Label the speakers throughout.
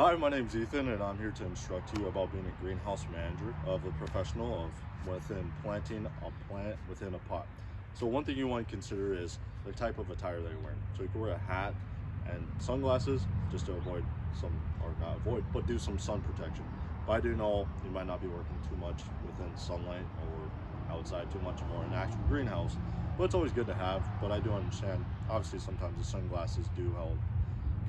Speaker 1: Hi, my name's Ethan, and I'm here to instruct you about being a greenhouse manager of a professional within planting a plant within a pot. So one thing you want to consider is the type of attire that you're wearing. So you can wear a hat and sunglasses just to avoid some, or not avoid, but do some sun protection. But I do know you might not be working too much within sunlight or outside too much, more in an actual greenhouse. But it's always good to have. But I do understand, obviously sometimes the sunglasses do help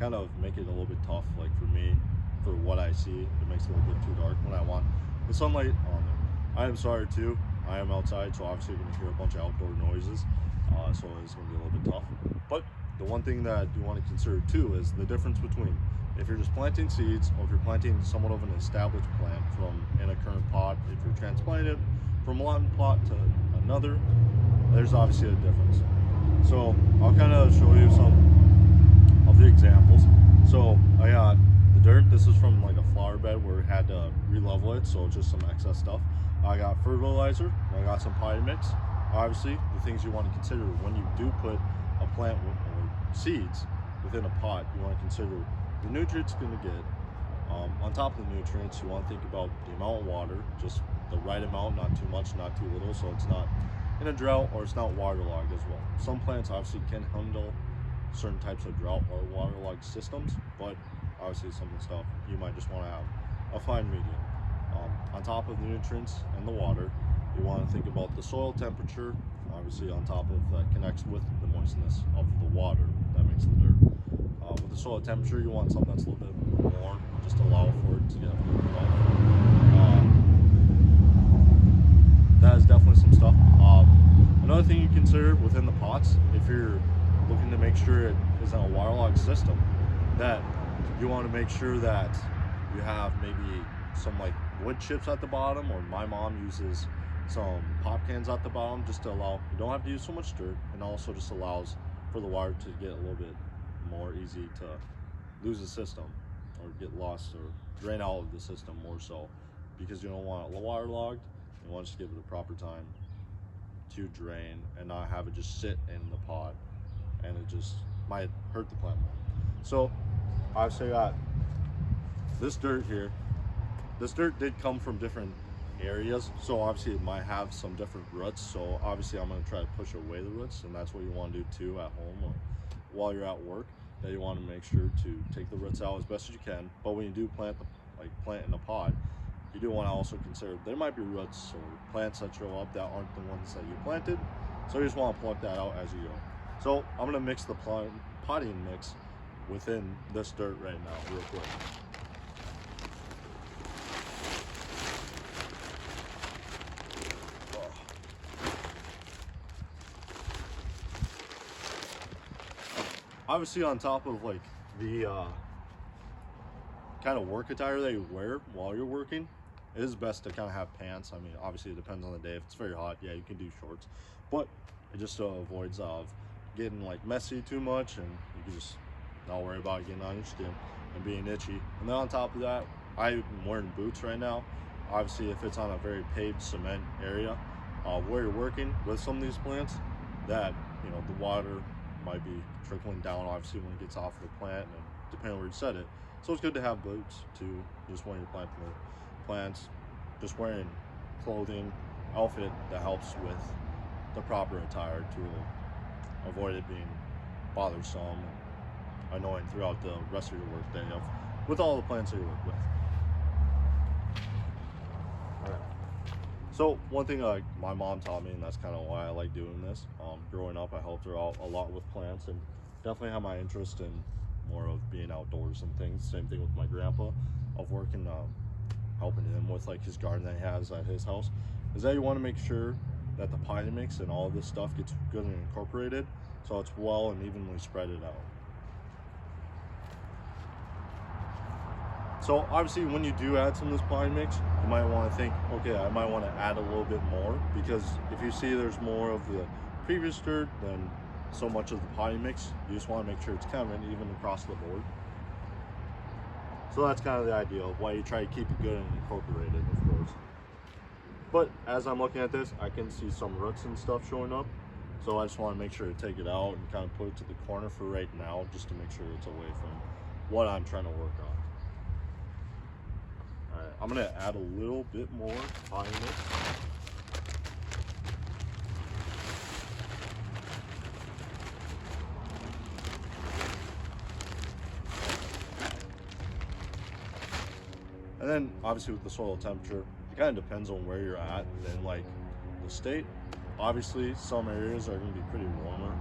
Speaker 1: kind of make it a little bit tough. Like for me, for what I see, it makes it a little bit too dark when I want the sunlight on there. I am sorry too, I am outside, so obviously you're going to hear a bunch of outdoor noises, so it's going to be a little bit tough. But the one thing that you want to consider too is the difference between if you're just planting seeds or if you're planting somewhat of an established plant from in a current pot. If you're transplanting it from one pot to another, there's obviously a difference. So I'll kind of show you some of the examples. So I got the dirt. This is from like a flower bed where we had to re-level it, so just some excess stuff. I got fertilizer, I got some potting mix. Obviously the things you want to consider when you do put a plant or seeds within a pot, you want to consider the nutrients you're going to get. On top of the nutrients, you want to think about the amount of water, just the right amount, not too much, not too little, so it's not in a drought or it's not waterlogged as well. Some plants obviously can handle certain types of drought or waterlogged systems, but obviously some of the stuff you might just want to have a fine medium. On top of the nutrients and the water, you want to think about the soil temperature, obviously on top of that connects with the moistness of the water that makes the dirt. With the soil temperature, you want something that's a little bit warm, just to allow for it to get good growth. That is definitely some stuff. Another thing you consider within the pots, if you're looking to make sure it isn't a waterlogged system, that you want to make sure that you have maybe some like wood chips at the bottom, or my mom uses some pop cans at the bottom, just to allow, you don't have to use so much dirt, and also just allows for the water to get a little bit more easy to lose the system or get lost or drain out of the system more so, because you don't want it waterlogged. You want to just give it a proper time to drain and not have it just sit in the pot, and it just might hurt the plant more. So obviously I got this dirt here. This dirt did come from different areas, so obviously it might have some different roots, so obviously I'm going to try to push away the roots, and that's what you want to do too at home or while you're at work, that you want to make sure to take the roots out as best as you can. But when you do plant in a pot, you do want to also consider there might be roots or plants that show up that aren't the ones that you planted, so you just want to pluck that out as you go. So I'm going to mix the potting mix within this dirt right now real quick. Obviously on top of like the kind of work attire that you wear while you're working, it is best to kind of have pants. I mean, obviously it depends on the day. If it's very hot, yeah, you can do shorts, but it just avoids getting like messy too much, and you can just not worry about getting on your skin and being itchy. And then on top of that, I'm wearing boots right now. Obviously if it's on a very paved cement area where you're working with some of these plants, that, you know, the water might be trickling down obviously when it gets off the plant, and depending on where you set it. So it's good to have boots too, just when you're planting the plants. Just wearing clothing, outfit that helps with the proper attire to avoid it being bothersome, annoying throughout the rest of your work day with all the plants that you work with. All right. So one thing my mom taught me, and that's kind of why I like doing this. Growing up, I helped her out a lot with plants, and definitely have my interest in more of being outdoors and things. Same thing with my grandpa, of working, helping him with like his garden that he has at his house, is that you want to make sure that the potting mix and all this stuff gets good and incorporated, so it's well and evenly spread it out. So obviously when you do add some of this potting mix, you might want to think, okay, I might want to add a little bit more, because if you see there's more of the previous dirt than so much of the potting mix, you just want to make sure it's kind of even across the board. So that's kind of the idea of why you try to keep it good and incorporated, of course. But as I'm looking at this, I can see some roots and stuff showing up, so I just want to make sure to take it out and kind of put it to the corner for right now, just to make sure it's away from what I'm trying to work on. I'm gonna add a little bit more potting mix. And then obviously with the soil temperature, it kind of depends on where you're at in like the state. Obviously some areas are going to be pretty warmer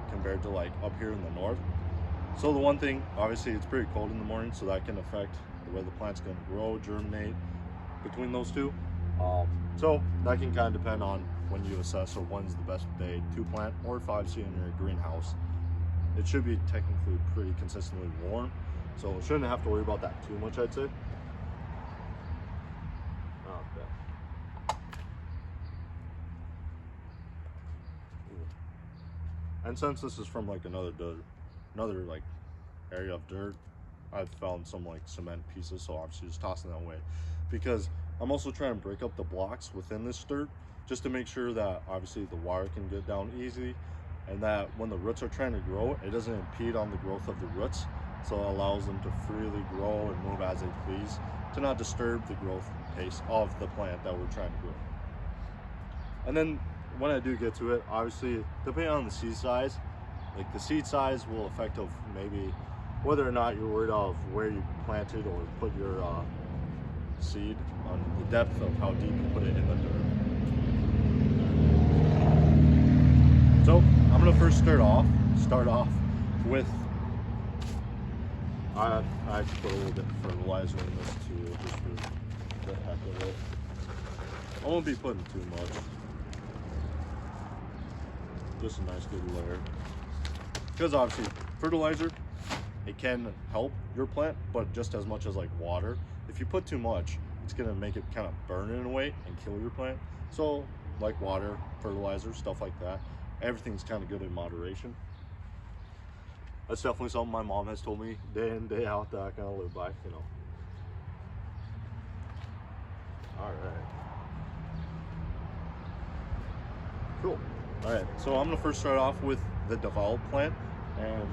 Speaker 1: compared to like up here in the north. So the one thing, obviously it's pretty cold in the morning, so that can affect the way the plant's going to grow, germinate between those two. So that can kind of depend on when you assess or when's the best day to plant, or if obviously in your greenhouse, it should be technically pretty consistently warm. So shouldn't have to worry about that too much, I'd say. And since this is from like another like area of dirt, I've found some like cement pieces, so obviously just tossing that away, because I'm also trying to break up the blocks within this dirt just to make sure that obviously the water can get down easy, and that when the roots are trying to grow, it doesn't impede on the growth of the roots, so it allows them to freely grow and move as they please to not disturb the growth pace of the plant that we're trying to grow. And then when I do get to it, obviously depending on the seed size, like the seed size will affect of maybe whether or not you're worried of where you planted or put your seed, on the depth of how deep you put it in the dirt. So I'm gonna first start off with, I actually put a little bit of fertilizer in this too, just for the heck of it. I won't be putting too much. Just a nice good layer, because obviously fertilizer, it can help your plant, but just as much as like water, if you put too much, it's gonna make it kind of burn in a way and kill your plant. So like water, fertilizer, stuff like that, everything's kind of good in moderation. That's definitely something my mom has told me day in, day out that I kind of live by, you know. All right, cool. All right, so I'm gonna first start off with the developed plant, and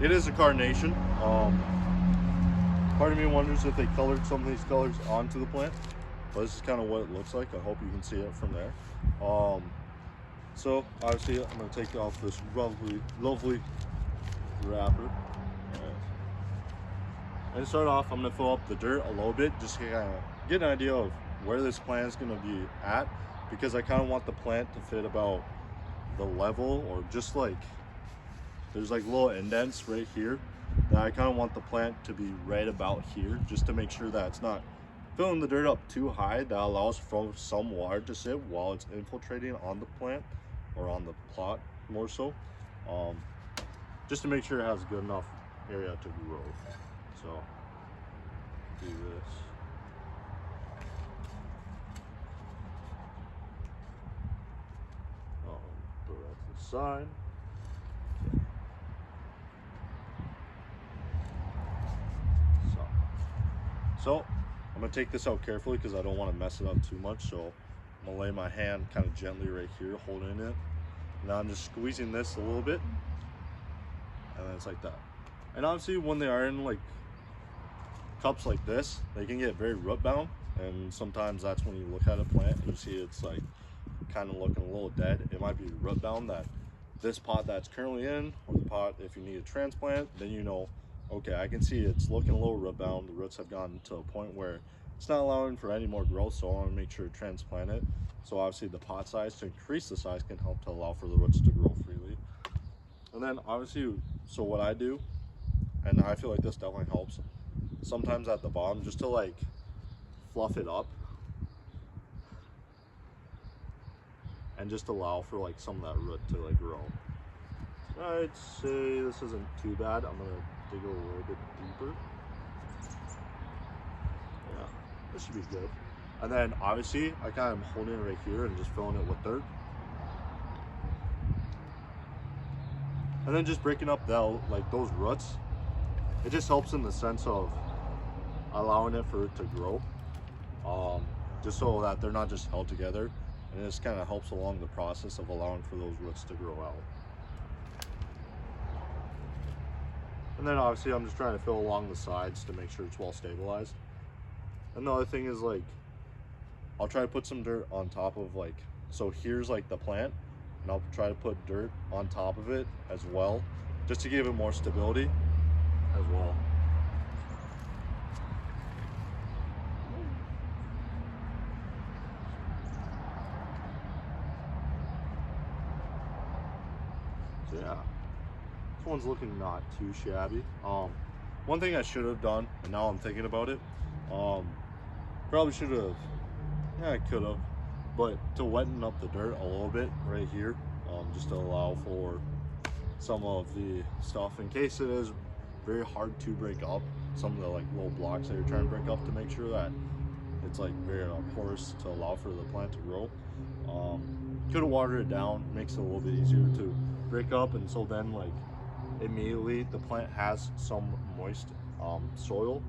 Speaker 1: it is a carnation. Part of me wonders if they colored some of these colors onto the plant, but this is kind of what it looks like. I hope you can see it from there. So obviously I'm gonna take off this lovely wrapper. All right. And to start off, I'm gonna fill up the dirt a little bit, just to kind of get an idea of where this plant is gonna be at, because I kind of want the plant to fit about the level, or just like there's like little indents right here that I kind of want the plant to be right about here, just to make sure that it's not filling the dirt up too high, that allows for some water to sit while it's infiltrating on the plant, or on the plot more so, just to make sure it has good enough area to grow. So do this. Put that to the side. So I'm gonna take this out carefully because I don't want to mess it up too much. So I'm gonna lay my hand kind of gently right here, holding it. Now I'm just squeezing this a little bit, and then it's like that. And obviously when they are in like cups like this, they can get very root bound, and sometimes that's when you look at a plant and you see it's like kind of looking a little dead. It might be root bound, that this pot that's currently in, or the pot if you need a transplant, then you know, okay, I can see it's looking a little root bound. The roots have gotten to a point where it's not allowing for any more growth, so I want to make sure to transplant it. So obviously the pot size, to increase the size, can help to allow for the roots to grow freely. And then obviously, so what I do, and I feel like this definitely helps, sometimes at the bottom, just to like fluff it up and just allow for like some of that root to like grow. I'd say this isn't too bad. I'm gonna dig a little bit deeper. Yeah, this should be good. And then obviously I kind of holding it right here and just filling it with dirt. And then just breaking up like those roots. It just helps in the sense of allowing it for it to grow. Just so that they're not just held together. And it just kind of helps along the process of allowing for those roots to grow out. And then obviously I'm just trying to fill along the sides to make sure it's well stabilized. And the other thing is like, I'll try to put some dirt on top of like, so here's like the plant, and I'll try to put dirt on top of it as well, just to give it more stability as well. So yeah, this one's looking not too shabby. One thing I should have done, and now I'm thinking about it, probably should have, yeah, I could have, but to weten up the dirt a little bit right here, just to allow for some of the stuff in case it is very hard to break up, some of the like little blocks that you're trying to break up, to make sure that it's like very porous to allow for the plant to grow. Could have watered it down, makes it a little bit easier to break up, and so then like immediately the plant has some moist soil,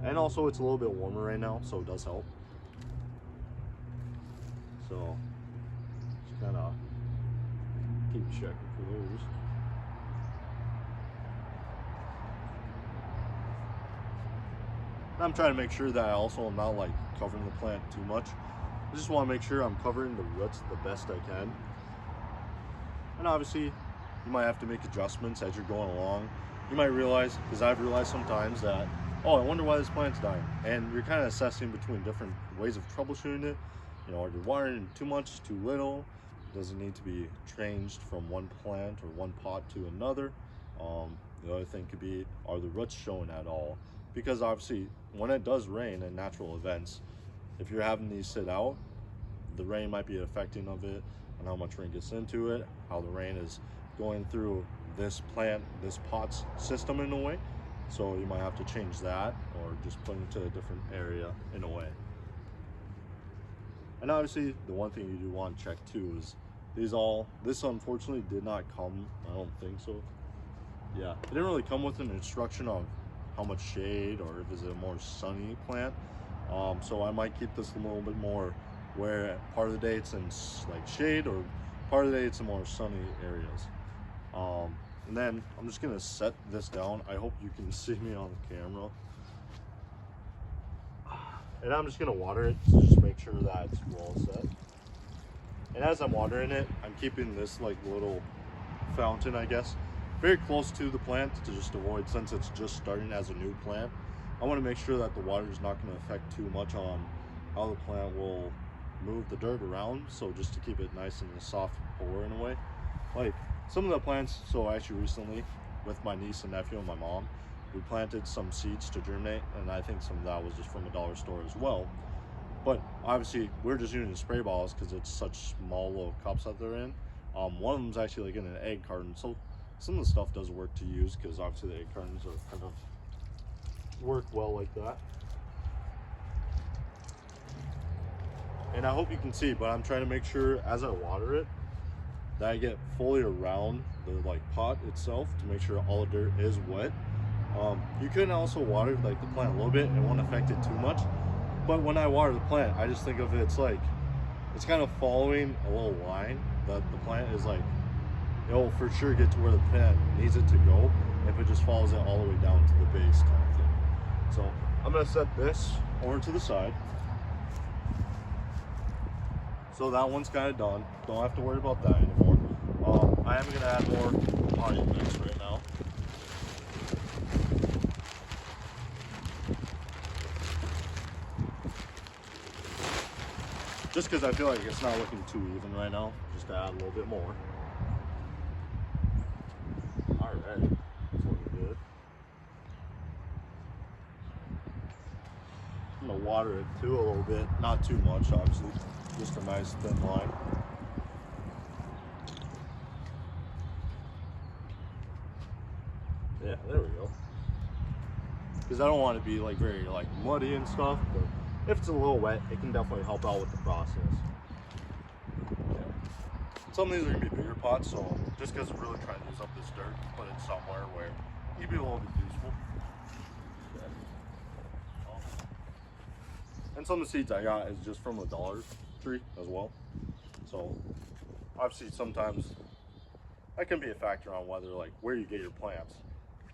Speaker 1: and also it's a little bit warmer right now, so it does help. So just kind of keep checking for those. I'm trying to make sure that I also am not like covering the plant too much. I just want to make sure I'm covering the roots the best I can. And obviously you might have to make adjustments as you're going along. You might realize, because I've realized sometimes that, oh, I wonder why this plant's dying. And you're kind of assessing between different ways of troubleshooting it. You know, are you watering too much, too little? Does it need to be changed from one plant or one pot to another? The other thing could be, are the roots showing at all? Because obviously when it does rain and natural events, if you're having these sit out, the rain might be affecting of it, and how much rain gets into it, how the rain is going through this plant, this pot's system in a way. So you might have to change that, or just put it into a different area in a way. And obviously the one thing you do want to check too is this unfortunately did not come, I don't think so. Yeah, it didn't really come with an instruction of how much shade, or if it's a more sunny plant. So I might keep this a little bit more where part of the day it's in like shade, or part of the day it's in more sunny areas. And then I'm just gonna set this down. I hope you can see me on the camera. And I'm just gonna water it to just make sure that it's well set. And as I'm watering it, I'm keeping this like little fountain, I guess, very close to the plant to just avoid, since it's just starting as a new plant, I want to make sure that the water is not going to affect too much on how the plant will move the dirt around. So just to keep it nice and a soft pour in a way. Like some of the plants, so actually recently with my niece and nephew and my mom, we planted some seeds to germinate, and I think some of that was just from a dollar store as well. But obviously we're just using spray bottles because it's such small little cups that they're in. One of them's actually like in an egg carton, so some of the stuff does work to use, because obviously the egg cartons are kind of work well like that. And I hope you can see, but I'm trying to make sure as I water it that I get fully around the like pot itself to make sure all the dirt is wet. You can also water like the plant a little bit, it won't affect it too much. But when I water the plant, I just think of it's like, it's kind of following a little line that the plant is like, it'll for sure get to where the plant needs it to go if it just follows it all the way down to the base kind of thing. So I'm gonna set this over to the side. So that one's kind of done. Don't have to worry about that anymore. I am gonna add more potting mix right now. Just because I feel like it's not looking too even right now, just to add a little bit more. Alright, that's looking good. I'm gonna water it too a little bit, not too much obviously, just a nice thin line. Yeah, there we go. Because I don't want it to be like very like muddy and stuff, but if it's a little wet, it can definitely help out with the process. Yeah. Some of these are gonna be bigger pots, so just because we're really trying to use up this dirt, put it somewhere where it can be a little bit useful. And some of the seeds I got is just from a Dollar Tree as well. So obviously sometimes that can be a factor on whether like where you get your plants.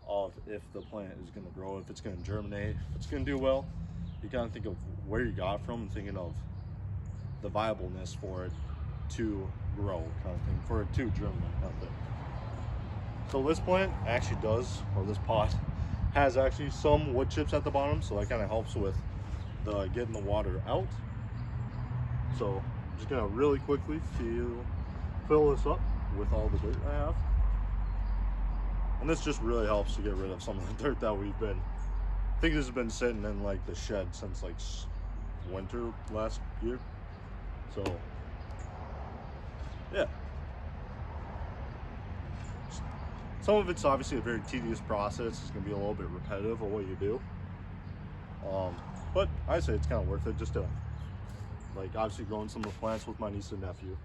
Speaker 1: of if the plant is going to grow, if it's going to germinate, if it's going to do well. You kind of think of where you got it from and thinking of the viableness for it to grow, kind of thing, for it to germinate, kind of thing. So this plant actually does, or this pot has actually some wood chips at the bottom, so that kind of helps with the getting the water out. So I'm just gonna really quickly fill this up with all the dirt I have. And this just really helps to get rid of some of the dirt that we've been, I think this has been sitting in like the shed since like winter last year. So yeah. Some of it's obviously a very tedious process. It's gonna be a little bit repetitive of what you do. But I say it's kind of worth it just to, like, obviously growing some of the plants with my niece and nephew.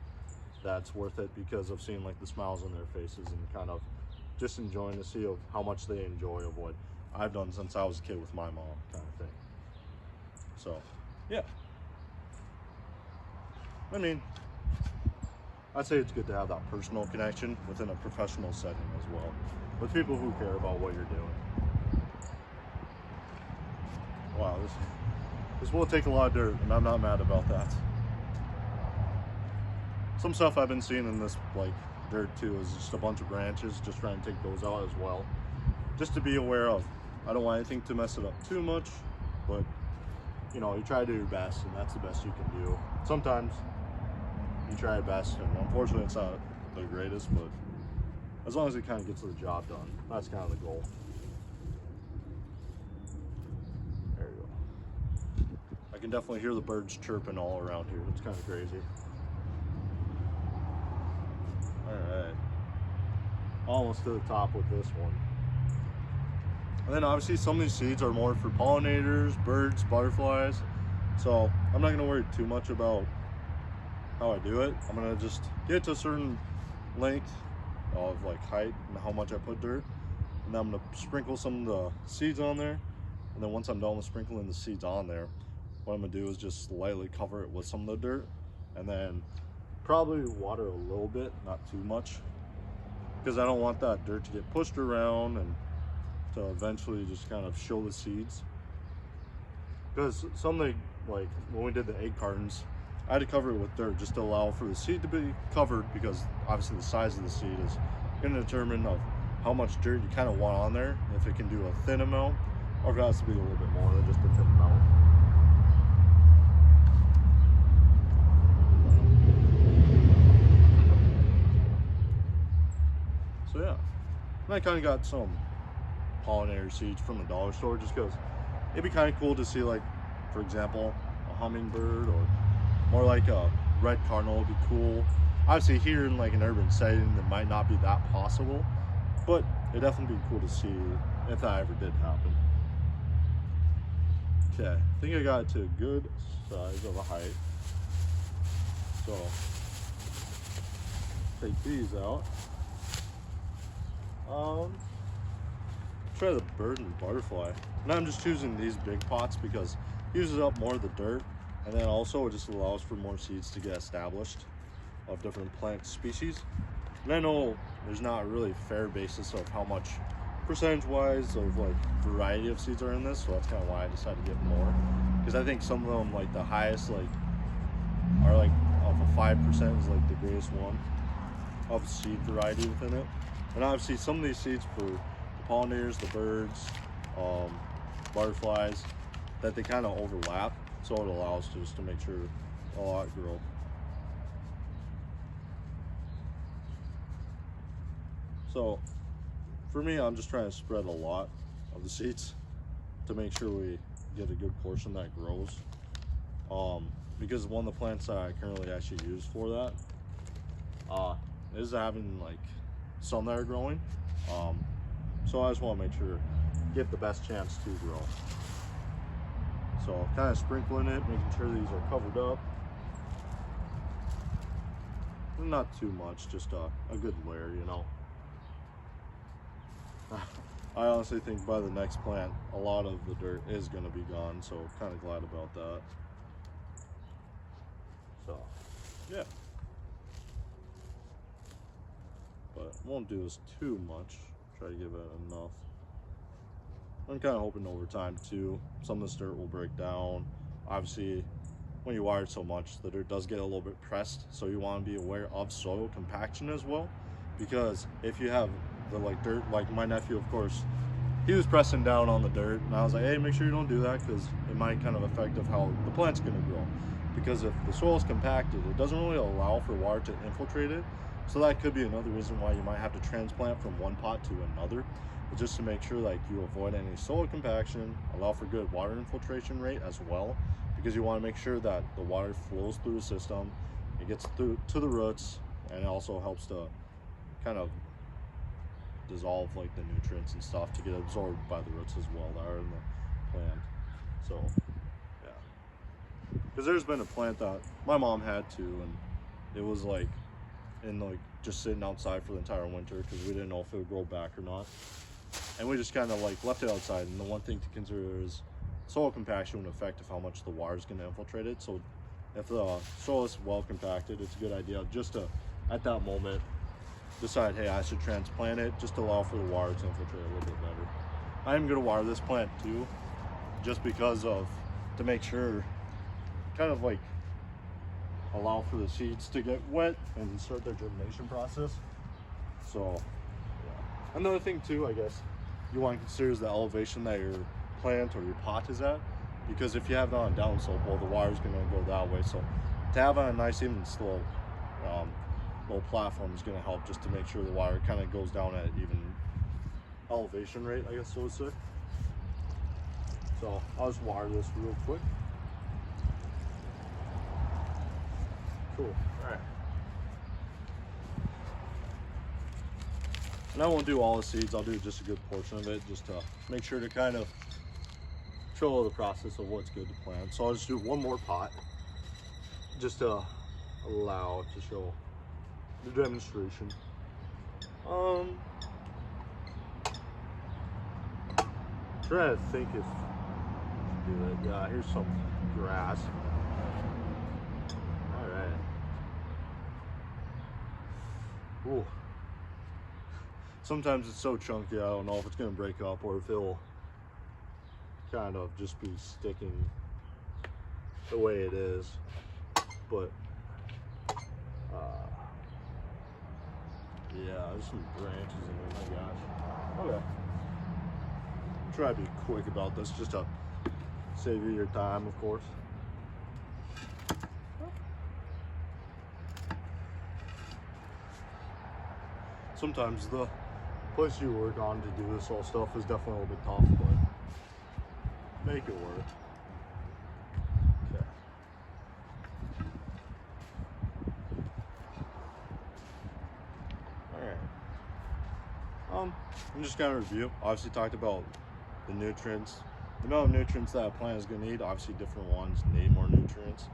Speaker 1: That's worth it because of seeing like the smiles on their faces and kind of just enjoying to see of how much they enjoy of what I've done since I was a kid with my mom, kind of thing. So yeah, I mean, I'd say it's good to have that personal connection within a professional setting as well, with people who care about what you're doing. Wow, this will take a lot of dirt, and I'm not mad about that. Some stuff I've been seeing in this like dirt too is just a bunch of branches, just trying to take those out as well, just to be aware of. I don't want anything to mess it up too much, but you know, you try to do your best, and that's the best you can do. Sometimes you try your best, and unfortunately it's not the greatest, but as long as it kind of gets the job done, that's kind of the goal. There you go. I can definitely hear the birds chirping all around here. It's kind of crazy. All right, almost to the top with this one. And then obviously some of these seeds are more for pollinators, birds, butterflies. So I'm not gonna worry too much about how I do it. I'm gonna just get to a certain length of like height and how much I put dirt. And then I'm gonna sprinkle some of the seeds on there. And then once I'm done with sprinkling the seeds on there, what I'm gonna do is just lightly cover it with some of the dirt. And then probably water a little bit, not too much, because I don't want that dirt to get pushed around and to eventually just kind of show the seeds. Because something like when we did the egg cartons, I had to cover it with dirt just to allow for the seed to be covered, because obviously the size of the seed is going to determine of how much dirt you kind of want on there, if it can do a thin amount or if it has to be a little bit more than just a thin amount. So yeah, and I kind of got some pollinator seeds from the dollar store just because it'd be kind of cool to see, like, for example, a hummingbird, or more like a red cardinal would be cool. Obviously here in like an urban setting that might not be that possible, but it'd definitely be cool to see if that ever did happen. Okay, I think I got it to a good size of a height. So take these out. Try the bird and butterfly. And I'm just choosing these big pots because it uses up more of the dirt, and then also it just allows for more seeds to get established of different plant species. And I know there's not really a fair basis of how much percentage wise of like variety of seeds are in this, so that's kind of why I decided to get more, because I think some of them, like the highest, like are like of a 5% is like the greatest one of seed variety within it. And obviously some of these seeds for the pollinators, the birds, butterflies, that they kind of overlap, so it allows just to make sure a lot grow. So for me, I'm just trying to spread a lot of the seeds to make sure we get a good portion that grows, because one of the plants that I currently actually use for that is having like some that are growing, so I just want to make sure get the best chance to grow. So kind of sprinkling it, making sure these are covered up, not too much, just a good layer, you know. I honestly think by the next plant a lot of the dirt is going to be gone, so kind of glad about that. So yeah, but won't do this too much, try to give it enough I'm kind of hoping over time too, some of this dirt will break down. Obviously, when you wire it so much, the dirt does get a little bit pressed, so you want to be aware of soil compaction as well, because if you have the like dirt, like my nephew, of course, he was pressing down on the dirt, and I was like, hey, make sure you don't do that, because it might kind of affect of how the plant's going to grow. Because if the soil is compacted, it doesn't really allow for water to infiltrate it, so that could be another reason why you might have to transplant from one pot to another, but just to make sure like you avoid any soil compaction, allow for good water infiltration rate as well, because you want to make sure that the water flows through the system, it gets through to the roots, and it also helps to kind of dissolve like the nutrients and stuff to get absorbed by the roots as well that are in the plant. So yeah, because there's been a plant that my mom had too, and it was like in like just sitting outside for the entire winter because we didn't know if it would grow back or not, and we just kind of like left it outside. And the one thing to consider is soil compaction would affect of how much the water is going to infiltrate it. So if the soil is well compacted, it's a good idea just to at that moment decide, hey, I should transplant it just to allow for the water to infiltrate a little bit better. I am going to wire this plant too, just because of, to make sure, kind of like allow for the seeds to get wet and start their germination process. So yeah. Another thing too, I guess, you want to consider is the elevation that your plant or your pot is at, because if you have it on a down slope, well, the water is going to go that way. So to have on a nice even slope, low platform is going to help just to make sure the water kind of goes down at even elevation rate, I guess so to say. So I'll just wire this real quick. Cool. All right. And I won't do all the seeds, I'll do just a good portion of it just to make sure to kind of show the process of what's good to plant. So I'll just do one more pot just to allow to show the demonstration. Trying to think if do that. Yeah, here's some grass. All right. Ooh. Sometimes it's so chunky, I don't know if it's gonna break up or if it'll kind of just be sticking the way it is. But yeah, there's some branches in there, my gosh. Okay. Try to be quick about this just to save you your time, of course. Sometimes the place you work on to do this whole stuff is definitely a little bit tough, but make it work. Okay. Alright. I'm just gonna review. Obviously talked about the nutrients. The amount of nutrients that a plant is gonna need. Obviously different ones need more nutrients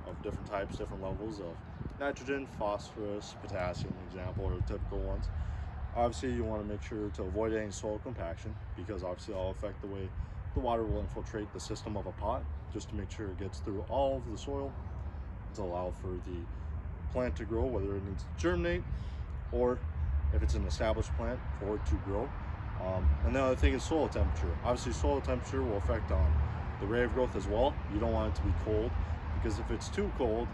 Speaker 1: of different types, different levels of nitrogen, phosphorus, potassium, example, are the typical ones. Obviously you want to make sure to avoid any soil compaction, because obviously that'll affect the way the water will infiltrate the system of a pot, just to make sure it gets through all of the soil to allow for the plant to grow, whether it needs to germinate or if it's an established plant for it to grow. And the other thing is soil temperature. Obviously soil temperature will affect on the rate of growth as well. You don't want it to be cold, because if it's too cold,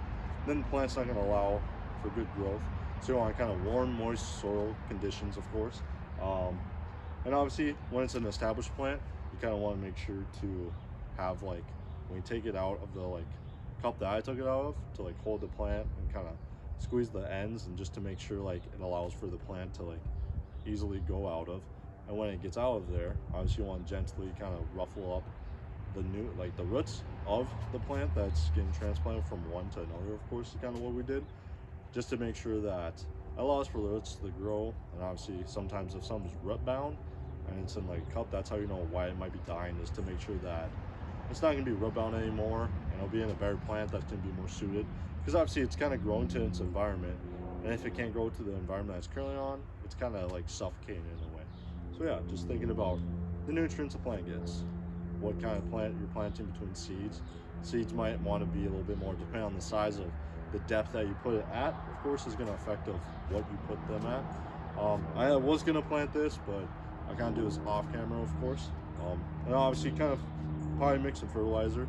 Speaker 1: then the plant's not going to allow for good growth. So you want kind of warm, moist soil conditions, of course. And obviously when it's an established plant, you kind of want to make sure to have, like, when you take it out of the like cup that I took it out of, to like hold the plant and kind of squeeze the ends, and just to make sure like it allows for the plant to like easily go out of. And when it gets out of there, obviously you want to gently kind of ruffle up the roots of the plant that's getting transplanted from one to another, of course, is kind of what we did, just to make sure that it allows for the roots to grow. And obviously sometimes if something's root bound and it's in like a cup, that's how you know why it might be dying, is to make sure that it's not going to be root bound anymore, and it'll be in a better plant that's going to be more suited, because obviously it's kind of grown to its environment, and if it can't grow to the environment that's currently on, it's kind of like suffocating in a way. So yeah, just thinking about the nutrients a plant gets, what kind of plant you're planting between seeds. Seeds might want to be a little bit more, depending on the size of the depth that you put it at, of course, is going to affect of what you put them at. I was going to plant this, but I kind of do this off camera, of course. And obviously kind of probably mix some fertilizer.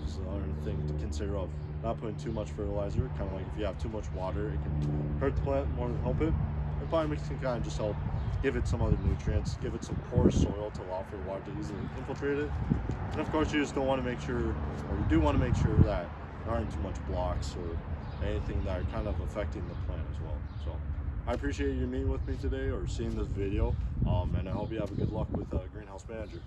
Speaker 1: This is another thing to consider of not putting too much fertilizer. Kind of like if you have too much water, it can hurt the plant more than help it. And potting mix can kind of just help give it some other nutrients, give it some porous soil to allow for the water to easily infiltrate it. And of course, you just don't want to make sure, or you do want to make sure that there aren't too much blocks or anything that are kind of affecting the plant as well. So I appreciate you meeting with me today or seeing this video, and I hope you have a good luck with Greenhouse Manager.